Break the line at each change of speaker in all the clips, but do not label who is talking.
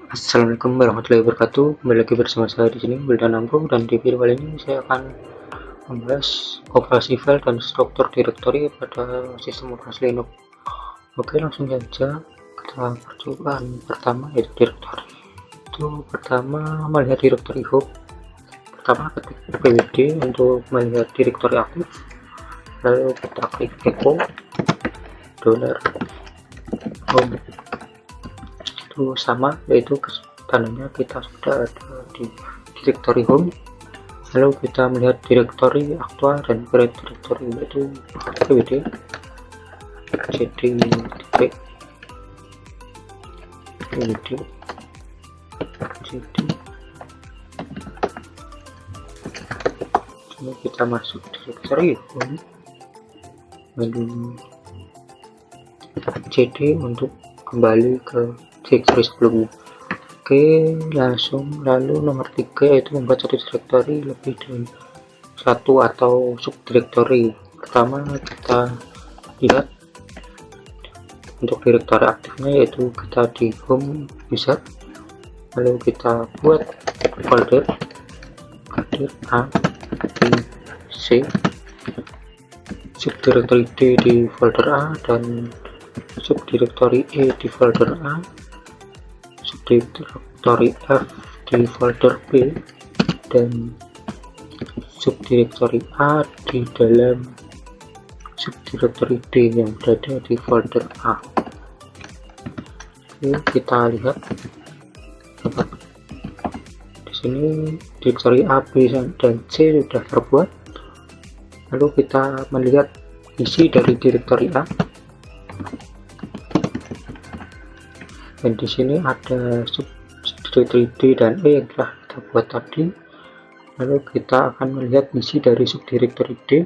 Assalamualaikum warahmatullahi wabarakatuh. Kembali lagi bersama saya di sini Wildan Amro, dan di video kali ini saya akan membahas operasi file dan struktur directory pada sistem operasi Linux. Oke, langsung saja kita percobaan pertama, yaitu directory. Itu pertama melihat directory home. Pertama ketik pwd untuk melihat directory aktif, lalu kita klik echo $home. Itu sama, yaitu tandanya kita sudah ada di directory home. Lalu kita melihat directory aktual dan create directory, yaitu pwd cd ini kita masuk directory home, lalu cd untuk kembali ke directory sebelumnya. Oke, lalu nomor 3 yaitu membuat satu directory lebih dari satu atau subdirectory. Pertama kita lihat untuk directory aktifnya, yaitu kita di home user, lalu kita buat folder A, B, C, subdirectory D di folder A dan subdirectory E di folder A, subdirectory F di folder B, dan subdirectory A di dalam subdirectory D yang berada di folder A. Oke, kita lihat di sini directory A, B, dan C sudah terbuat. Lalu kita melihat isi dari directory A. Dan di sini ada subdirectory D dan E yang telah kita buat tadi. Lalu kita akan melihat isi dari subdirectory D.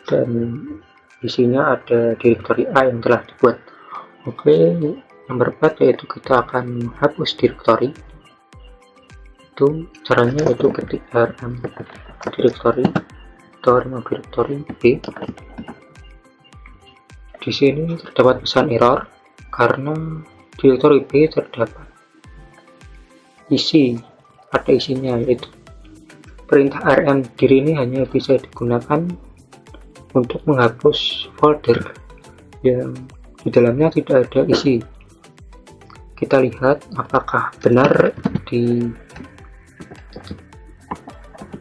Dan isinya ada directory A yang telah dibuat. Oke, nomor 4 yaitu kita akan hapus directory. Itu caranya yaitu ketik rm directory atau rm directory B. Di sini terdapat pesan error karena directory B terdapat ada isinya, yaitu perintah rm dir ini hanya bisa digunakan untuk menghapus folder yang di dalamnya tidak ada isi. Kita lihat apakah benar di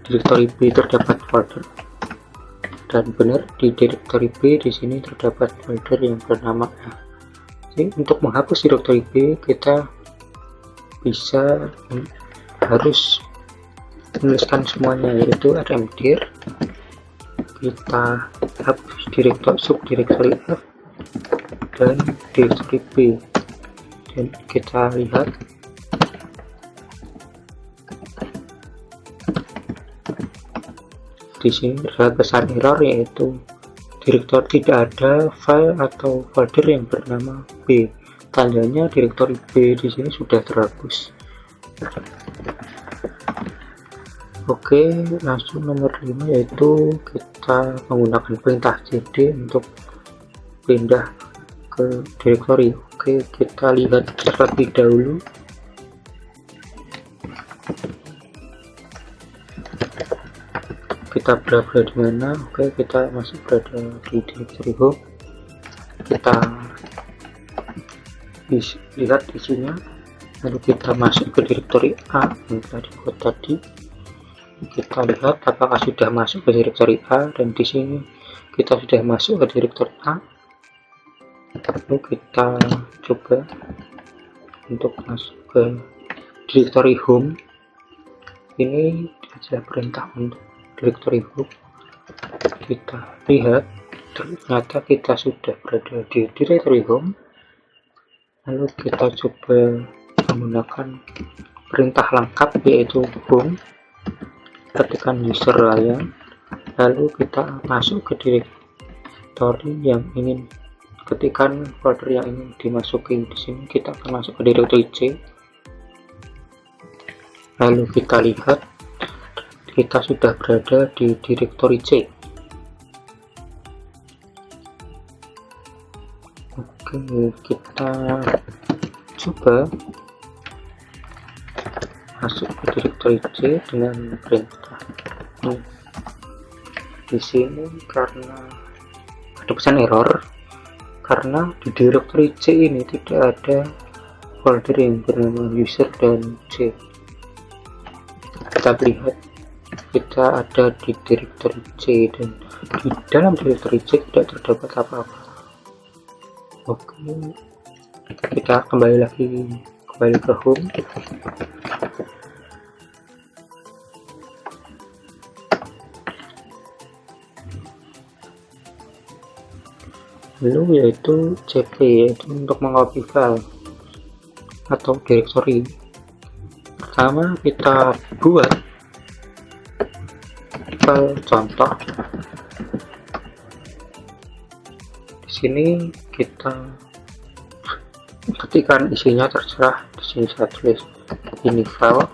directory B terdapat folder, dan benar di directory B di sini terdapat folder yang bernama A. Jadi untuk menghapus directory B kita harus menuliskan semuanya, yaitu rmdir, kita hapus subdirectory F dan directory B, dan kita lihat di sini terdapat pesan error, yaitu directory tidak ada file atau folder yang bernama B. Tandanya directory B di sini sudah terhapus. Oke, langsung nomor 5 yaitu kita menggunakan perintah cd untuk pindah ke directory. Oke, kita lihat terlebih dahulu. Kita berada di mana? Oke, kita masih berada di directory home. Kita lihat isinya, lalu kita masuk ke directory A yang telah dibuat tadi. Kita lihat apakah sudah masuk ke directory A, dan di sini kita sudah masuk ke directory A. Lalu kita coba untuk masuk ke directory home. Ini adalah perintah untuk directory home. Kita lihat ternyata kita sudah berada di directory home. Lalu kita coba menggunakan perintah lengkap, yaitu home, ketikkan user layan, lalu kita masuk ke directory yang ingin, ketikkan folder yang ingin dimasuki. Di sini kita akan masuk ke directory C. Lalu kita lihat kita sudah berada di directory C. Oke, kita coba masuk ke directory C dengan perintah ini. Di sini karena ada pesan error karena di directory C ini tidak ada folder yang bernama user dan C. Kita lihat kita ada di directory C dan di dalam directory C tidak terdapat apa-apa. Oke, kita kembali ke home. Lalu yaitu cp, yaitu untuk mengcopy file atau directory. Pertama kita buat file contoh. Di sini kita ketikkan isinya, terserah. Di sini saya tulis ini file.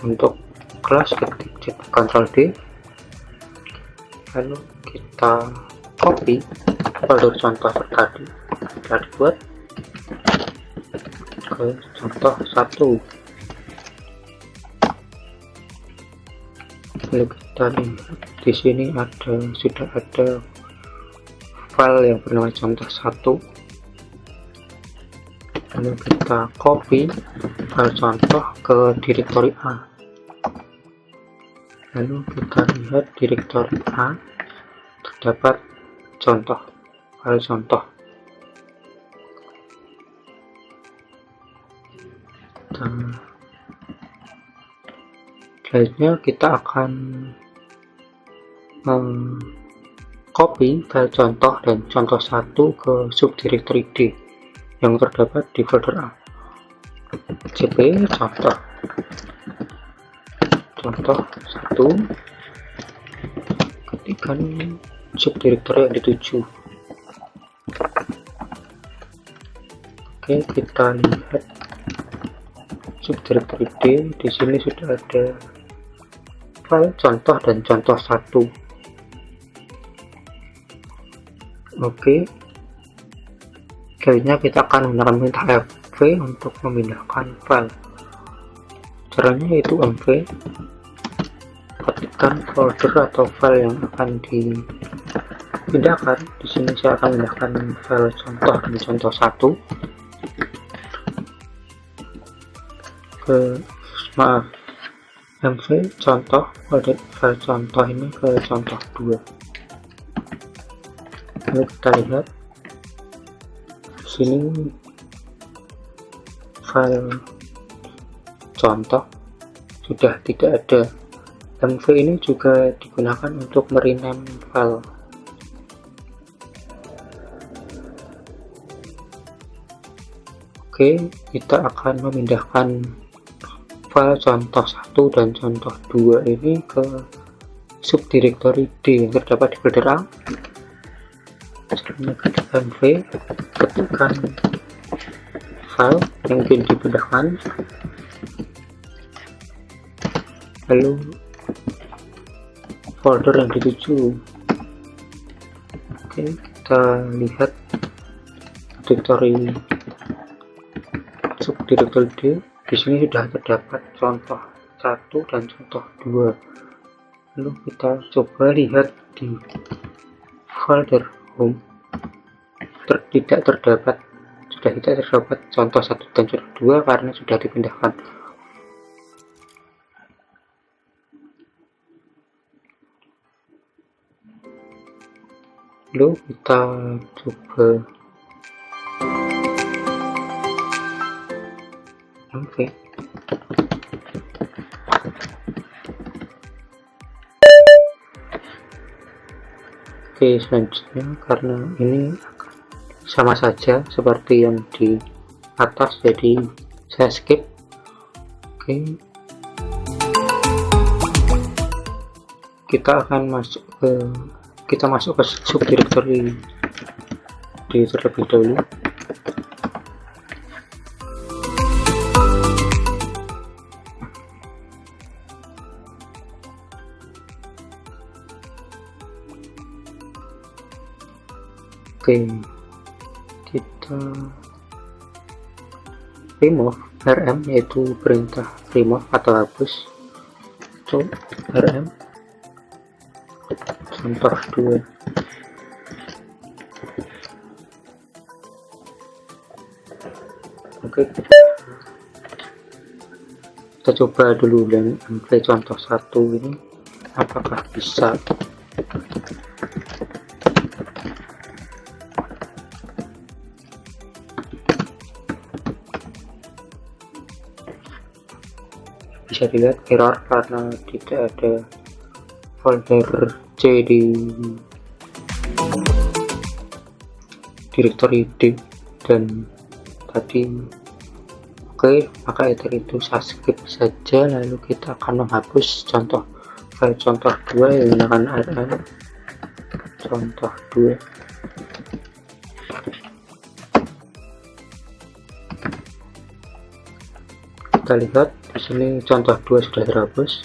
Untuk kelas ketik Ctrl D, lalu kita copy folder contoh tadi telah dibuat ke contoh 1. Lalu kita lihat di sini sudah ada file yang bernama contoh 1. Lalu kita copy file contoh ke directory A. Lalu kita lihat directory A terdapat contoh, file contoh. Selanjutnya kita akan copy file contoh dan contoh 1 ke subdirectory D yang terdapat di folder A. cp contoh 1, ketikkan subdirectory yang dituju. Oke, kita lihat subdirectory D. Di sini sudah ada file contoh dan contoh 1. Oke, selanjutnya kita akan menggunakan perintah mv untuk memindahkan file. Caranya yaitu mv, ketikkan folder atau file yang akan dipindahkan. Di sini saya akan memindahkan file contoh dan contoh 1 ke mv contoh folder file contoh ini ke contoh 2. Lalu kita lihat di sini file contoh sudah tidak ada. mv ini juga digunakan untuk merename file. Oke, kita akan memindahkan file contoh 1 dan contoh 2 ini ke subdirectory D yang terdapat di folder A. Selanjutnya ketik mv, ketikkan file yang ingin dipindahkan, lalu folder yang dituju. Oke, kita lihat subdirectory D. Di sini sudah terdapat contoh 1 dan contoh 2. Lalu kita coba lihat di folder home, tidak terdapat contoh 1 dan contoh 2 karena sudah dipindahkan. Lalu kita coba mv. Oke, selanjutnya karena ini sama saja seperti yang di atas, jadi saya skip. Oke, kita masuk ke subdirectory D terlebih dahulu. Oke, kita remove rm, yaitu perintah remove atau hapus. So rm contoh 2. Oke, kita coba dulu dan play contoh 1 ini apakah bisa. Bisa dilihat error karena tidak ada folder C di directory D dan tadi. Oke, maka itu saya skip saja, lalu kita akan menghapus file contoh 2 yang menggunakan rm contoh 2. Kita lihat di sini contoh 2 sudah terhapus.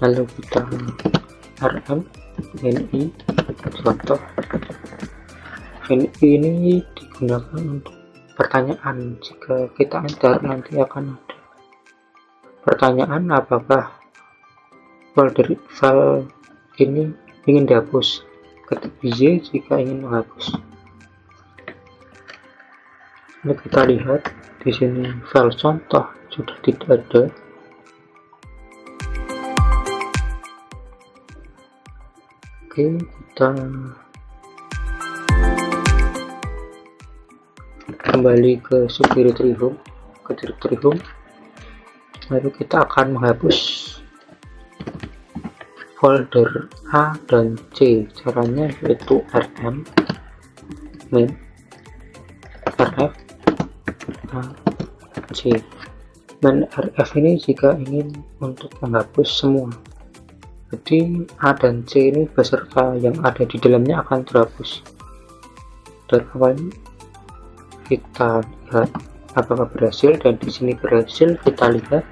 Lalu kita rm ni contoh. Ni ini digunakan untuk pertanyaan. Jika kita enter, nanti akan ada pertanyaan apakah folder file ini ingin dihapus. Ketik Y jika ingin menghapus. Ini kita lihat di sini file contoh sudah tidak ada. Oke, kita kembali ke directory home, lalu kita akan menghapus folder A dan C. Caranya yaitu rm main rf A C. Dan rf ini jika ingin untuk menghapus semua, jadi A dan C ini beserta yang ada di dalamnya akan terhapus. Dan awal kita lihat apakah berhasil, dan di sini berhasil. Kita lihat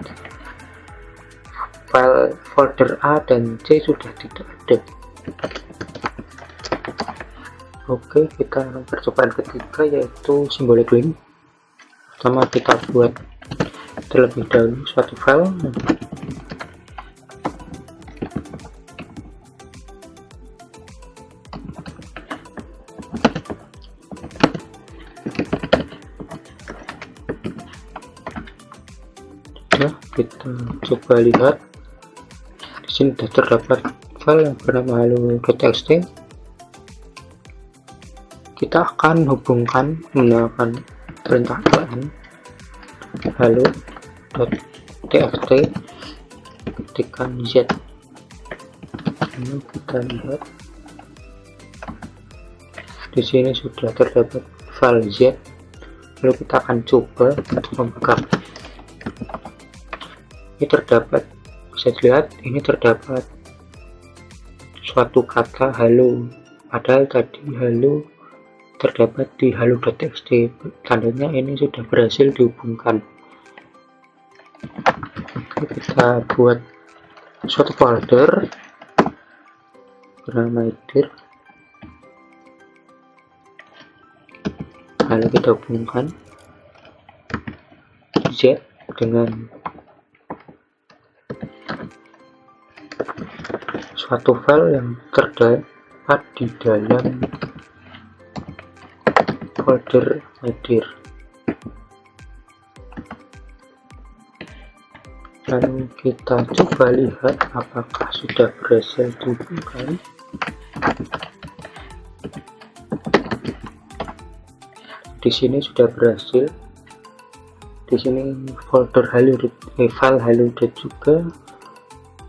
file folder A dan C sudah tidak ada. Oke, kita percobaan ketiga yaitu symbolic link. Pertama kita buat terlebih dahulu suatu file. Kita coba lihat di sini sudah terdapat file yang bernama hello.txt. Kita akan hubungkan menggunakan perintah len hello.txt, ketikkan z. Ini kita lihat di sini sudah terdapat file z. Lalu kita akan coba untuk membuka. Ini terdapat, bisa dilihat ini terdapat suatu kata halo, padahal tadi halo terdapat di hello.txt. Tandanya ini sudah berhasil dihubungkan. Oke, kita buat suatu folder bernama dir, lalu kita hubungkan z dengan suatu file yang terdapat di dalam folder dir. Lalu kita coba lihat apakah sudah berhasil dihubungkan. Di sini sudah berhasil. Di sini folder file halo juga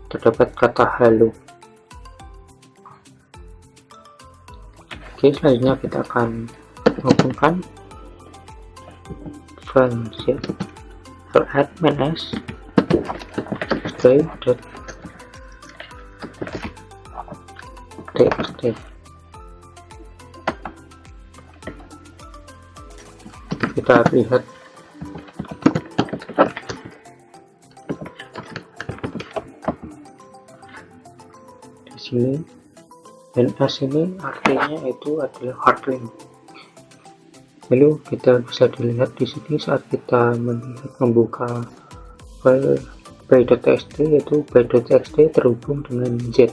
terdapat kata halo. Oke, selanjutnya kita akan menghubungkan file z admin s txt. Kita lihat di sini NS ini artinya itu adalah hard link. Lalu kita bisa dilihat di sini saat kita membuka file by.txt, yaitu by.txt terhubung dengan Z.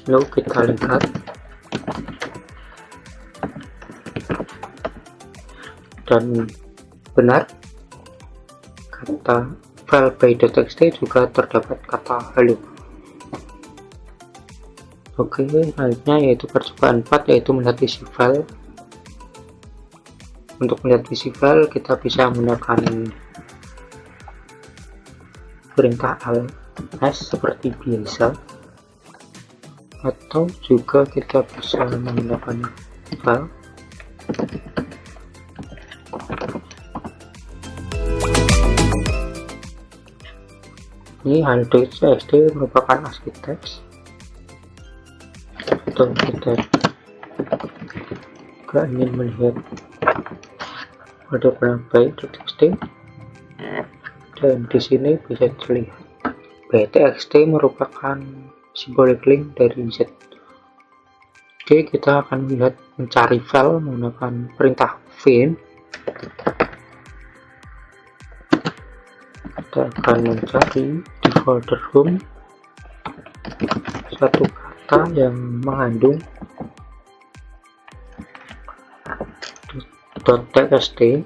Lalu kita lihat dan benar, kata file by.txt juga terdapat kata halo. Oke, selanjutnya yaitu percobaan 4, yaitu melihat isi file. Untuk melihat isi file kita bisa menggunakan perintah ls seperti biasa, atau juga kita bisa menggunakan file. Ini halo.txt merupakan ASCII text, atau kita juga ingin melihat pada by.txt, dan di sini bisa terlihat by.txt merupakan simbolik link dari Z. Oke, kita akan melihat mencari file menggunakan perintah find. Kita akan mencari di folder home satu kata yang mengandung .txt,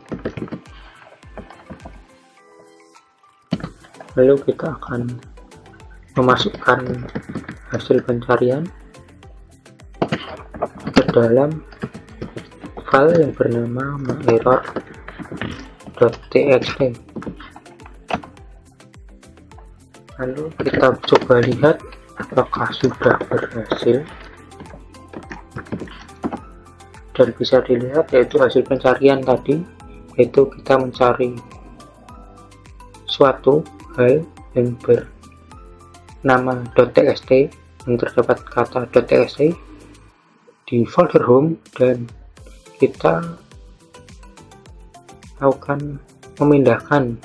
lalu kita akan memasukkan hasil pencarian ke dalam file yang bernama myerror.txt. Lalu kita coba lihat apakah sudah berhasil, dan bisa dilihat yaitu hasil pencarian tadi, yaitu kita mencari suatu hal yang bernama .txt yang terdapat kata .txt di folder home, dan kita akan memindahkan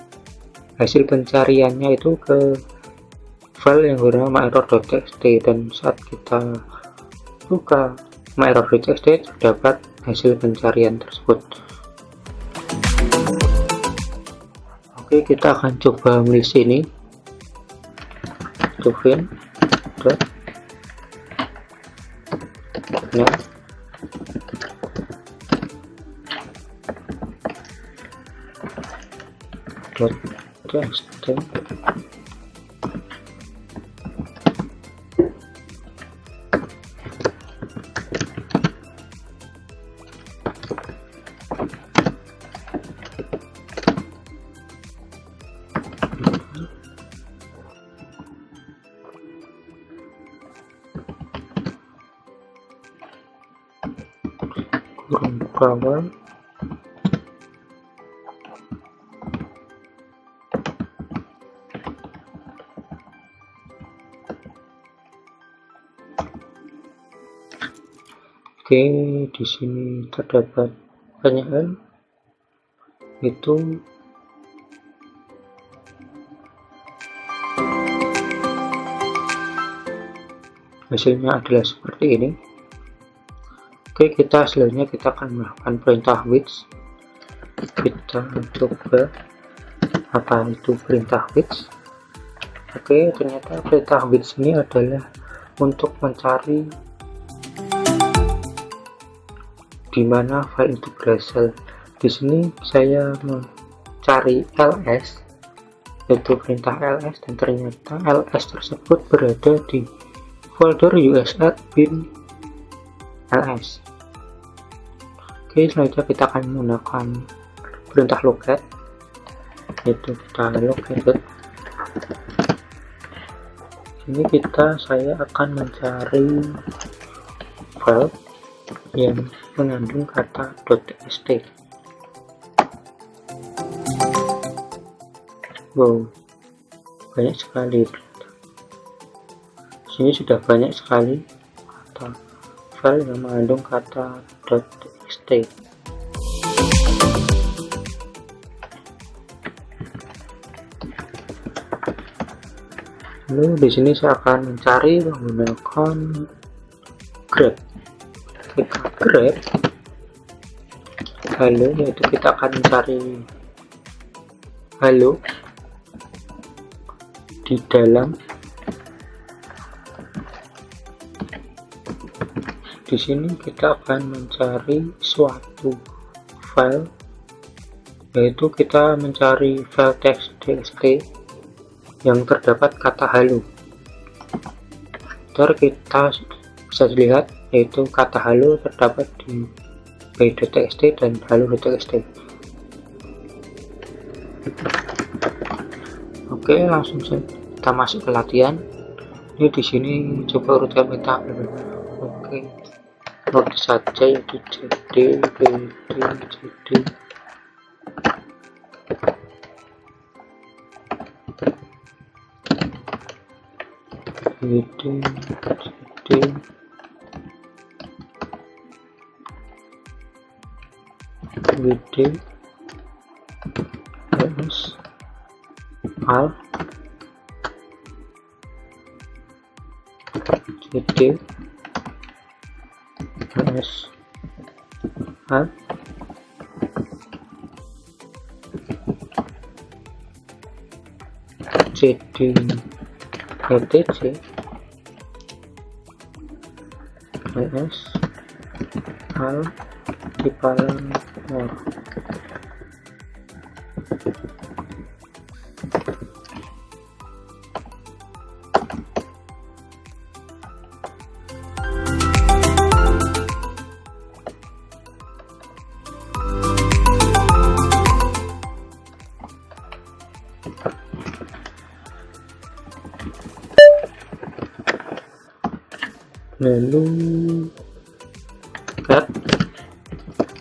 hasil pencariannya itu ke file yang bernama myerror.txt, dan saat kita buka myerror.txt terdapat hasil pencarian tersebut. Oke, kita akan coba menulis ini to find .txt kurung bawah Oke, di sini terdapat banyak hal, itu hasilnya adalah seperti ini. Oke, selanjutnya kita akan melakukan perintah which. Kita coba apa itu perintah which. Oke, ternyata perintah which ini adalah untuk mencari di mana file itu berasal. Di sini saya mencari ls, yaitu perintah ls, dan ternyata ls tersebut berada di folder usadd bin ls. Oke, selanjutnya kita akan menggunakan perintah locate, yaitu kita locate. Ini saya akan mencari file yang mengandung kata .txt. Wow, banyak sekali. Sini sudah banyak sekali kata file yang mengandung kata .txt. Lalu di sini saya akan mencari menggunakan grep. Kita grep, lalu yaitu kita akan mencari halo di dalam. Di sini kita akan mencari suatu file, yaitu kita mencari file txt yang terdapat kata halo. Ntar kita bisa dilihat, yaitu kata halo terdapat di by.txt dan halo.txt. Oke, langsung kita masuk ke latihan. Ini di sini coba urutkan metode. Oke, note saja yaitu jd, bd, jd. bd, jd, bd, ls, al, jd, ls, al, jd, etc, ls, al, dipalang or. Lalu cat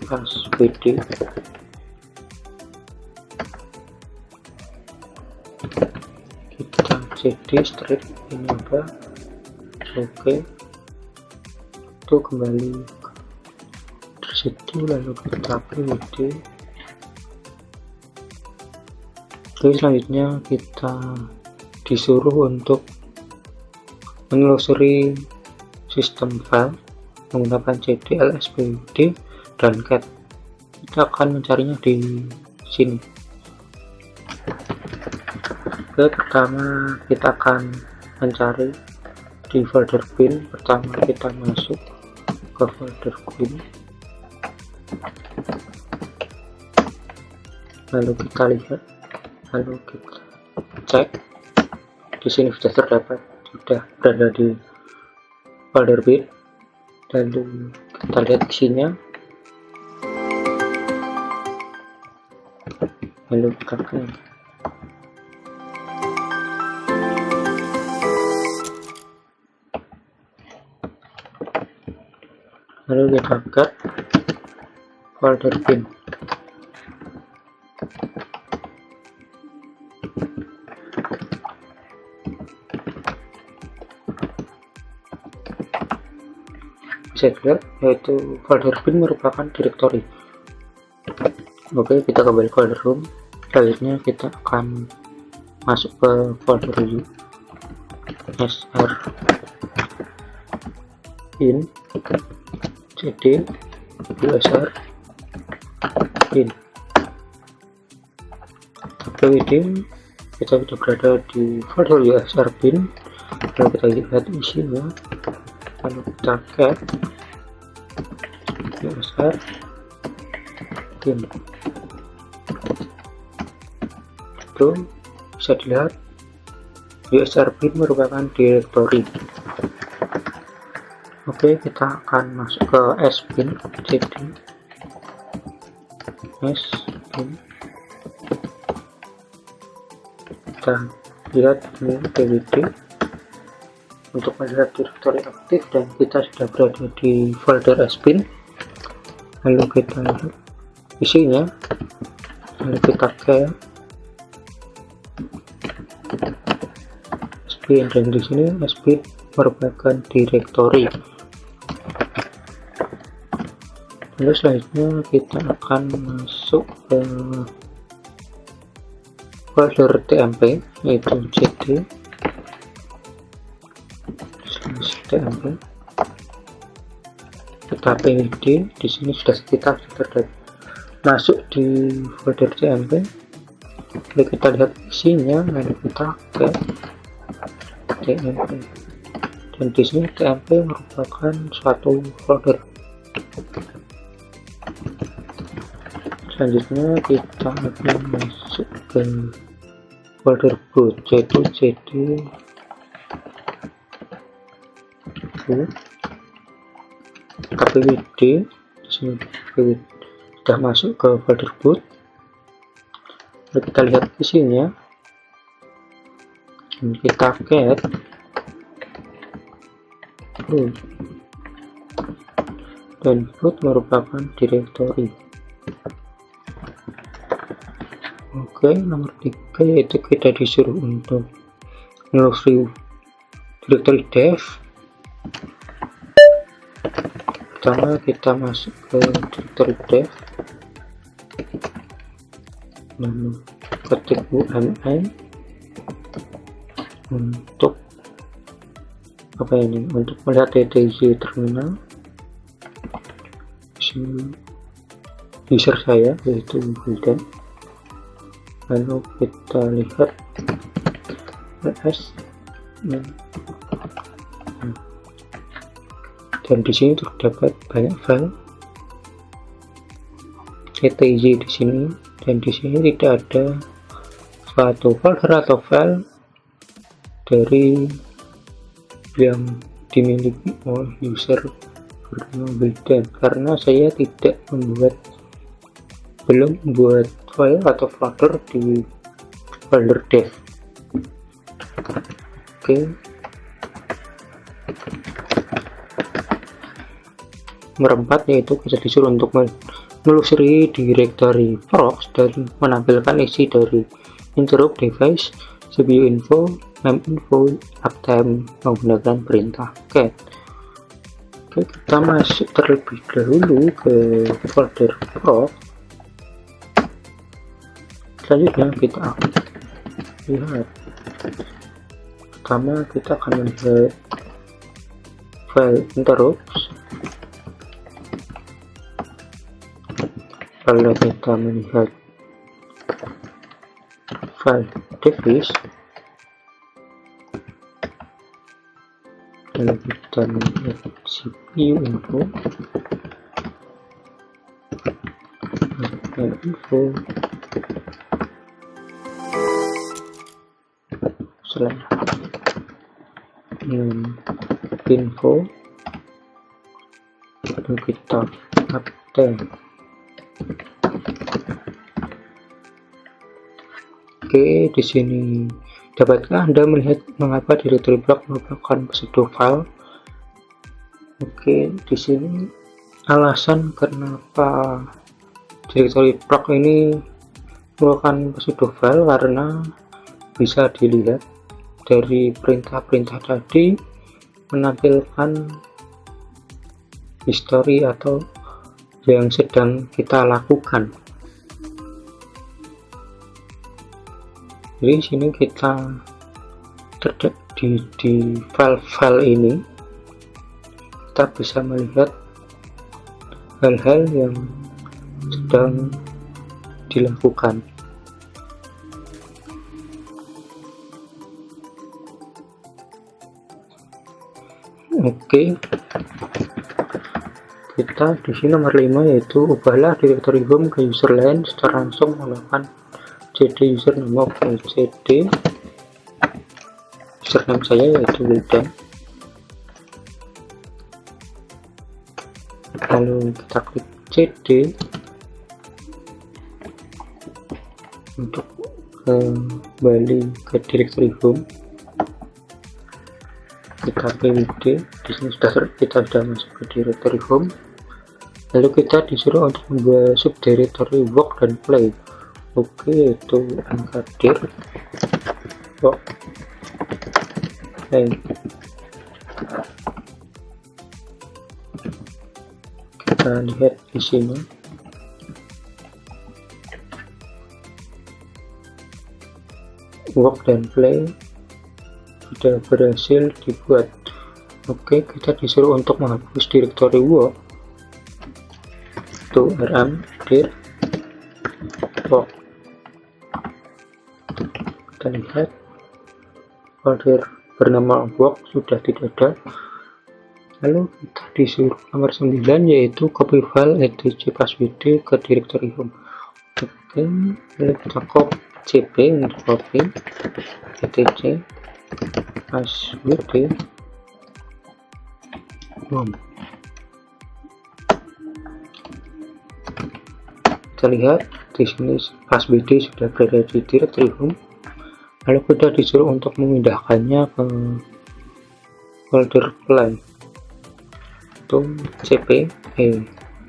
svd kita cd strip ini apa. Oke, itu kembali ke situ, lalu kita pwd. Oke, selanjutnya kita disuruh untuk menelusuri sistem file menggunakan cd, ls, bd, dan cat. Kita akan mencarinya di sini. Oke, pertama kita akan mencari di folder bin. Pertama kita masuk ke folder bin, lalu kita lihat, lalu kita cek. Di sini sudah berada di folder bin. Lalu kita lihat isinya, lalu kita klik. Lalu kita cut folder bin. Bisa dilihat, yaitu folder bin merupakan directory. Oke, kita kembali folder home. Selanjutnya kita akan masuk ke folder u, sr bin, cd, usr bin. pwd kita sudah berada di folder usr bin. Lalu kita lihat isinya, lalu kita cat usr bin. Itu bisa dilihat, usr bin merupakan directory. Oke, kita akan masuk ke s bin, cd, s bin. Kita lihat ini pwd untuk melihat directory aktif, dan kita sudah berada di folder s bin. Lalu kita lihat isinya, lalu kita ke s bin, dan di sini s bin merupakan directory. Lalu selanjutnya kita akan masuk ke folder tmp, yaitu cd, tmp. Kita pwd di sini kita sudah masuk di folder tmp. Lalu kita lihat isinya, lalu kita ke tmp, dan di sini tmp merupakan suatu folder. Selanjutnya kita akan masuk ke folder boot, yaitu cd boot. pwd di sini sudah masuk ke folder boot. Lalu kita lihat isinya, dan kita get boot, dan boot merupakan direktori. Oke, nomor 3 yaitu kita disuruh untuk menelusuri direktori dev. Pertama kita masuk ke direktori dev, lalu ketik UML untuk apa ini, untuk melihat DTZ terminal. Di sini user saya yaitu Wildan. Lalu kita lihat ls, dan di sini terdapat banyak file DTZ di sini, dan di sini tidak ada suatu folder atau file dari yang dimiliki oleh user bernama Wildan, karena saya belum membuat file atau folder di folder dev. Oke, nomor 4 yaitu kita disuruh untuk menelusuri directory procs dan menampilkan isi dari interrupt device, CPU info, mem info, uptime menggunakan perintah get. Oke, kita masuk terlebih dahulu ke folder proc. Selanjutnya kita lihat, pertama kita akan melihat file interrupts, lalu kita melihat file device, lalu kita melihat CPU info, info, info, dan kita update. Oke, di sini dapatkah Anda melihat mengapa directory proc merupakan pseudo file? Oke, di sini alasan kenapa directory proc ini merupakan pseudo file karena bisa dilihat dari perintah-perintah tadi menampilkan history atau yang sedang kita lakukan. Jadi sini kita di file-file ini kita bisa melihat hal-hal yang sedang dilakukan. Oke, kita di sini nomor 5 yaitu ubahlah directory home ke user lain secara langsung menggunakan cd username. Oke, cd username saya yaitu Wildan, lalu kita klik cd untuk kembali ke directory home. Kita pwd, di sini kita sudah masuk ke directory home. Lalu kita disuruh untuk membuat subdirectory work dan play. Oke, itu angka dir work play. Kita lihat di sini work dan play sudah berhasil dibuat. Oke, kita disuruh untuk menghapus directory work. Itu rm dir work. Kita lihat folder bernama work sudah tidak ada. Lalu kita disuruh nomor 9, yaitu copy file etc passwd ke directory home. Oke, lalu kita copy cp untuk copy etc passwd home. Kita lihat di sini passwd sudah berada di directory home. Lalu kita disuruh untuk memindahkannya ke folder play. Itu cp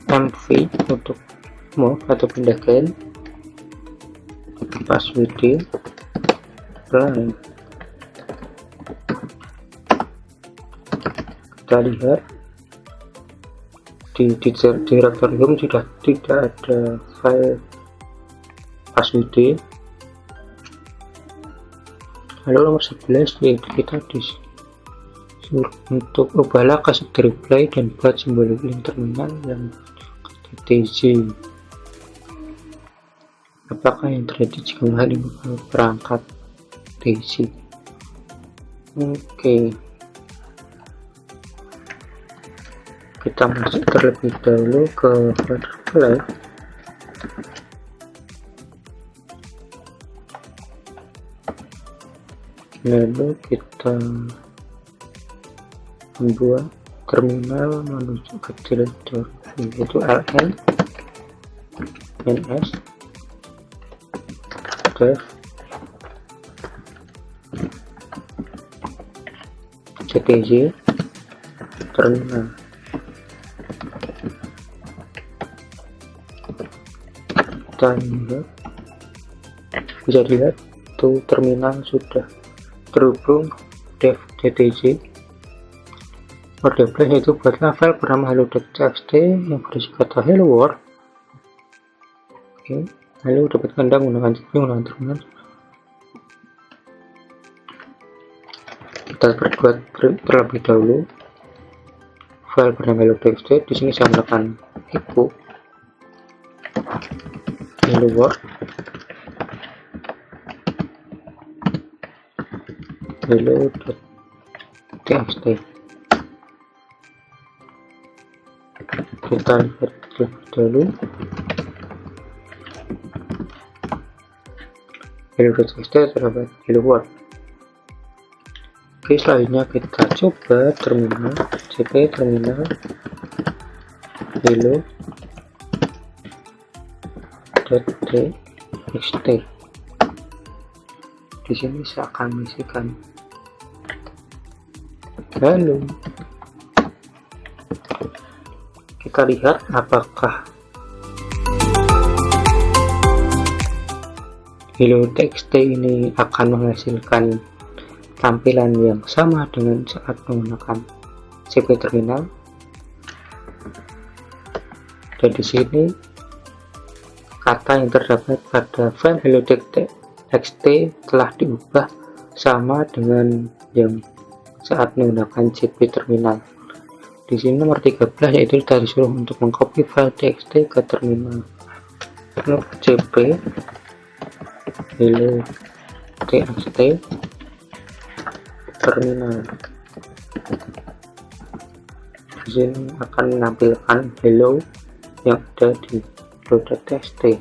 mv untuk move atau pindahkan passwd play. Kita lihat di directory home sudah tidak ada file passwd. Lalu nomor 11, yaitu kita disuruh untuk ubahlah ke subdir play dan buat simbol link terminal yang TTZ. Apakah yang terjadi jika menggunakan perangkat TTZ? Oke, kita masuk terlebih dahulu ke folder play. Lalu kita membuat terminal menuju ke directory, yaitu ln ns dev ctz terminal. Kita lihat, bisa dilihat tuh terminal sudah terhubung dev ctz. Folder play itu buatlah file bernama hello.txt yang berisi kata hello world. Oke, lalu dapatkan Anda menggunakan terminal. Kita berbuat terlebih dahulu file bernama hello.txt. Di sini saya menggunakan echo hello world hello.txt. Kita lihat terlebih dahulu hello.txt terdapat hello world. Oke, selanjutnya kita coba terminal cp terminal hello.txt. Di sini saya akan mengisikan halo. Kita lihat apakah hello.txt ini akan menghasilkan tampilan yang sama dengan saat menggunakan cp terminal. Dan di sini kata yang terdapat pada file hello.txt telah diubah sama dengan yang saat menggunakan cp terminal. Di sini nomor 13, yaitu kita disuruh untuk mengcopy file txt ke terminal. Lalu cp hello.txt terminal. Di sini akan menampilkan hello yang ada di hello.txt.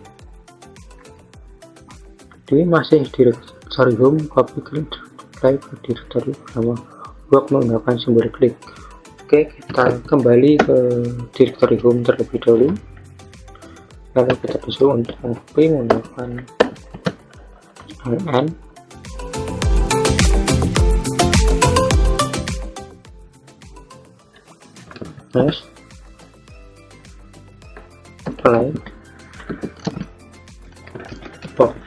Ini masih di directory home, copy klik play ke directory bernama work menggunakan simbol klik. Oke, kita kembali ke directory home terlebih dahulu. Lalu kita disuruh untuk copy menggunakan ln s play pop.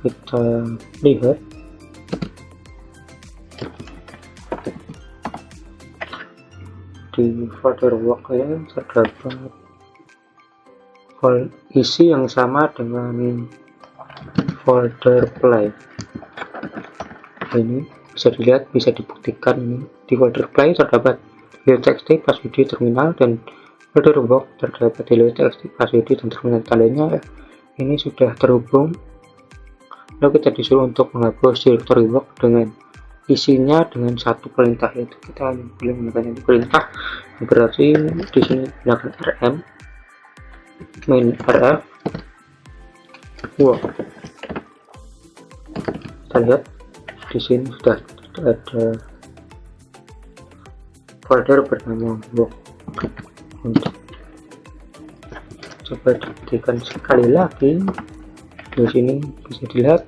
Kita lihat di folder work yang terdapat isi yang sama dengan folder play. Ini Bisa dilihat, bisa dibuktikan ini. Di folder play terdapat hello.txt, passwd, terminal, dan folder box terdapat hello.txt, passwd, dan terminal. Tandanya ini sudah terhubung. Lalu kita disuruh untuk menghapus directory box dengan isinya dengan satu perintah, yaitu kita boleh menggunakan perintah. Berarti di sini gunakan rm main rf. Wow, kita lihat di sini sudah ada folder bernama box. Untuk coba dibuktikan sekali lagi, di sini bisa dilihat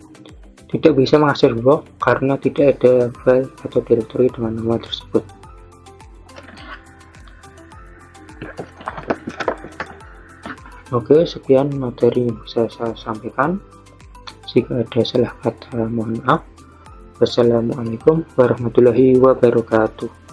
tidak bisa mengakses box karena tidak ada file atau directory dengan nama tersebut. Oke, sekian materi yang bisa saya sampaikan. Jika ada salah kata mohon maaf. Wassalamualaikum warahmatullahi wabarakatuh.